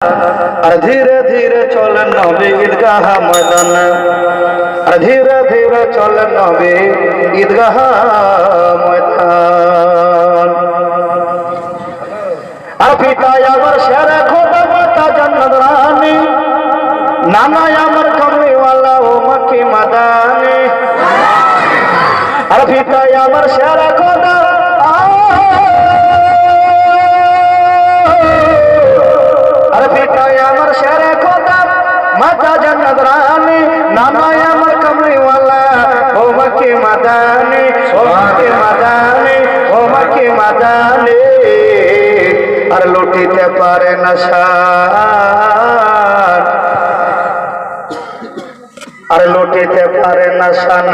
আর ধীরে ধীরে চলেন নবী ঈদগাহ ময়দান, আর ধীরে ধীরে চলেন নবী ঈদগাহ ময়দান। আর পিতা আমার শেরে খোদা, মাতা জান্নাত রানী, নানা আমার কমলিওয়ালা ও মক্কি মাদানি। আর পিতা আমার শেরে খোদা, আর পিতা আমার শেরে খোদা, মাতা জান্নাত রানী, নানা আমার কমলিওয়ালা ও মক্কি মাদানি, ও মক্কি মাদানি, ও মক্কি মাদানি। আর লুটিতে পারে না শান, আর লুটিতে পারে না শান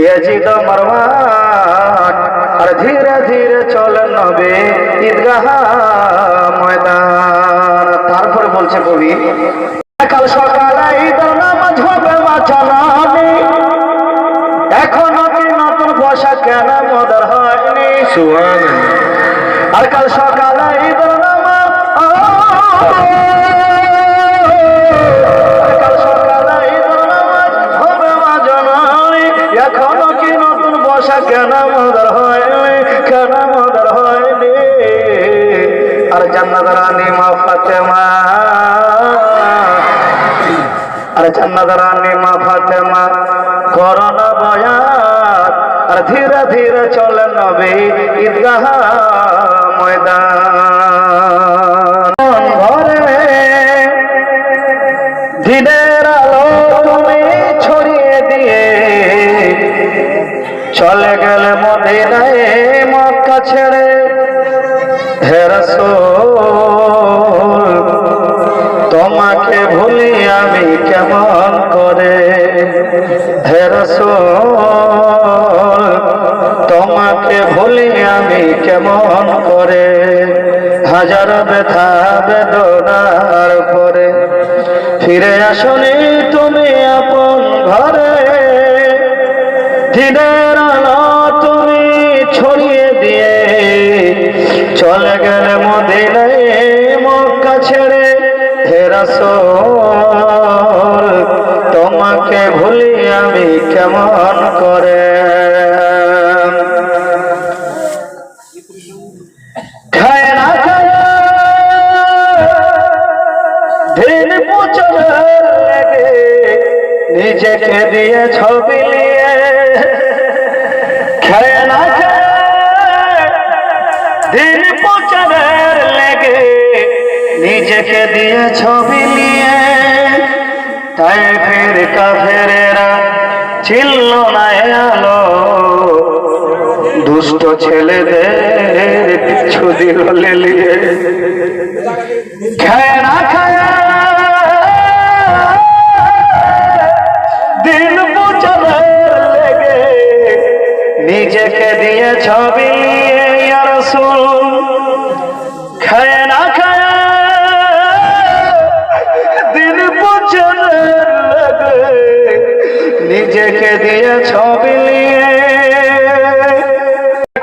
ইয়াজিদ মারওয়ান। আর ধীরে ধীরে চলে নবী ঈদগাহ ময়দান। তারপর বলছে কবি, কাল সকালে ঈদের নামাজ হবে মাঝানানি, এখনো কি নতুন পোশাক কেন মদর হয়নি? সুবহানাল্লাহ। আর কাল সকালে ঈদের নামাজ, কাল সকালে ঈদের নামাজ হবে মাঝানানি, এখনো কি নতুন পোশাক কেন মদর হয়নি? কেন মদর হয়নি? আর জান্নাত রানী মা ফাতেমা, আর জান্নাত রানী মা ফাতেমা করোনা বয়াত। আর ধীরে ধীরে চলে নবী ঈদগাহ ময়দান। ঘরে দিনের আলো তুমি ছড়িয়ে দিয়ে চলে গেলে মদিনায় মক্কা ছেড়ে। হে রাসূল তোমাকে ভুলি আমি কেমন করে? হে রাসূল তোমাকে ভুলি আমি কেমন করে? হাজার ব্যথা বেদনার পরে ফিরে আসনি তুমি আপন ঘরে। দিনের আলো তুমি ছড়িয়ে দিয়ে চলে গেলে মদিনায় মক্কা ছেড়ে। হে রাসূল তোমাকে ভুলি আমি কেমন করে? খায় না খায় দিন পুচরের লেগে নিজেকে দিয়ে ছবি নিয়ে। খায় না খায় দিন পুচরের লেগে নিজেকে দিয়ে ছবি নিয়ে। তাই ফের কাফেরেরা ছিল না আলো, দুষ্ট ছেলেদের পিছু দিল লেলিয়ে। খায় না খায় দিন পুজোর লেগে নিজেকে দিয়ে ছবি নিয়ে। ইয়া রাসূল খায় না খায় দিন পুজোর লেগে নিজেকে দিয়ে ছবি নিয়ে।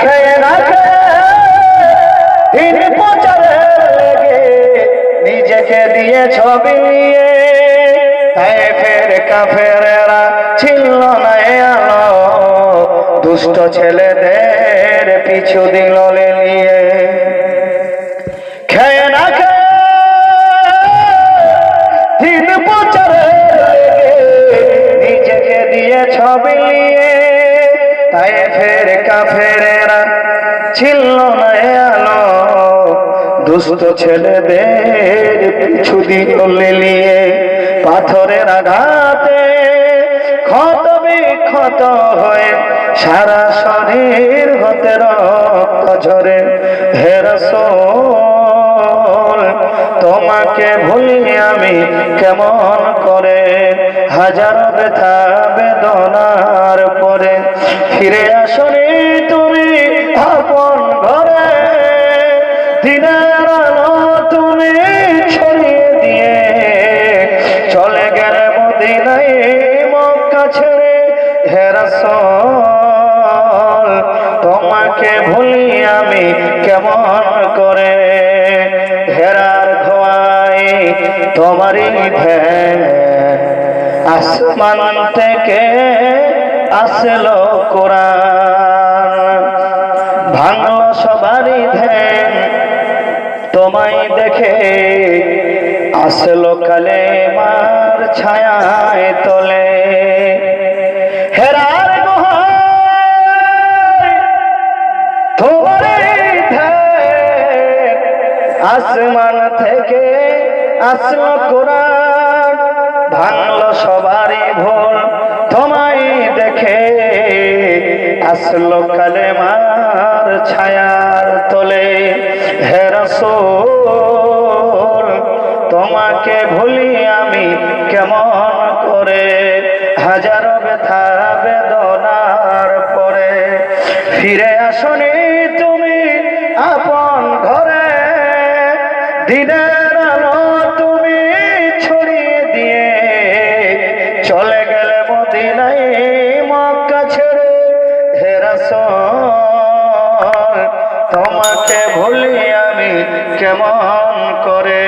খায় না খায় দিন পুজোর লেগে নিজেকে দিয়ে ছবি নিয়ে। তাই ফের কাফেরেরা ছিল না আলো, দুষ্ট ছেলেদের পিছু দিল লেলিয়ে। খায় না খায় দিন পুজোর লেগে নিজেকে দিয়ে ছবি নিয়ে। তাই ফের কাফেরেরা ছিল না আলো, দুষ্ট ছেলেদের পিছু দিল লেলিয়ে। পাথরের আঘাতে ক্ষত বিক্ষত হয়ে সারা শরীর হতে রক্ত ঝরে। হে রাসূল তোমাকে ভুলি আমি কেমন করে? হাজার ব্যথা বেদনার পরে ফিরে আসনি তুমি আপন ঘরে। দিনের আলো তুমি ছড়িয়ে দিয়ে চলে গেলে মদিনায় মক্কা ছেড়ে। হে রাসূল তোমাকে ভুলি আমি কেমন করে? হেরার ধোয়া তোমারই ধ্যান আসমান থেকে আসলো কোরআন ভাঙলো সবারই ধ্যান তোমায় দেখে আসলো কালেমার ছায়ায় তলে হেরার গুহায় তোমারই ধ্যান আসমান থেকে আসলো কোরআন ভাঙলো সবারই ভুল তোমায় দেখে আসলো কালেমার ছায়ার তলে হে রাসূল তোমাকে ভুলি আমি কেমন করে হাজারো ব্যথা বেদনার পরে ফিরে আসনি তুমি আপন ঘরে দিনের আলো তুমি ছড়িয়ে দিয়ে চলে গেলে মদিনায় মক্কা ছেড়ে হে রাসূল তোমাকে ভুলি আমি কেমন করে